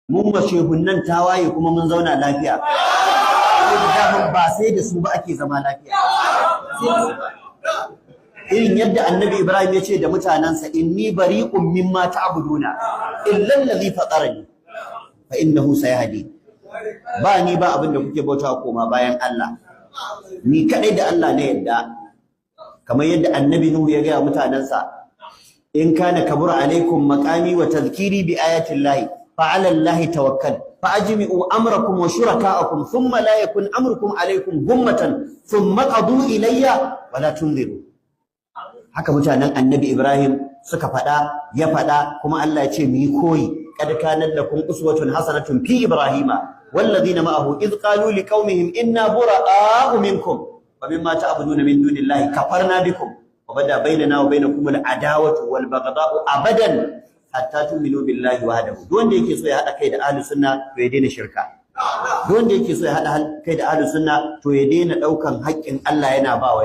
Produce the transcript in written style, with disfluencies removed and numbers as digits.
mun ma shehunnan tawaye kuma mun zauna lafiya. Ba sai da su ba ake zama lafiya. Irin yadda annabi Ibrahim ya ce da mutanensa, inni bari'un mimma ta'buduna illa allazi fatarani fa innahu sayahdi. Ba ni ba abin da kuke bautawa koma bayan Allah, ni kadai da Allah ne yadda. Kamar yadda annabi Nuhu ya ga mutanensa, in kana kabura alaikum maqami wa tadhkiri bi ayati llahi fa 'ala llahi tawakkal fa ajmi'u amrakum wa shuraka'akum thumma la yakun amrukum alaykum gummatan thumma qadu ilayya wa la tunziru. Haka mutanen annabi Ibrahim suka faɗa, ya faɗa, kuma Allah ya ce mu yi koyi. Qad kanat lakum uswatun hasanatun fi Ibrahima wallazina ma'ahu id qalu liqaumihim inna bura'a'u minkum wa mimma ta'buduna min dunillahi kafarna bikum wa bada bainana wa bainakum al-adawatu wal baghdha'u abadan hatta tu'minu billahi wahdahu. Duk wanda yake so ya hada kai da ahlus sunna to ya daina shirka. Duk wanda yake so ya hada kai da ahlus sunna to ya daina daukan haƙƙin Allah yana ba wa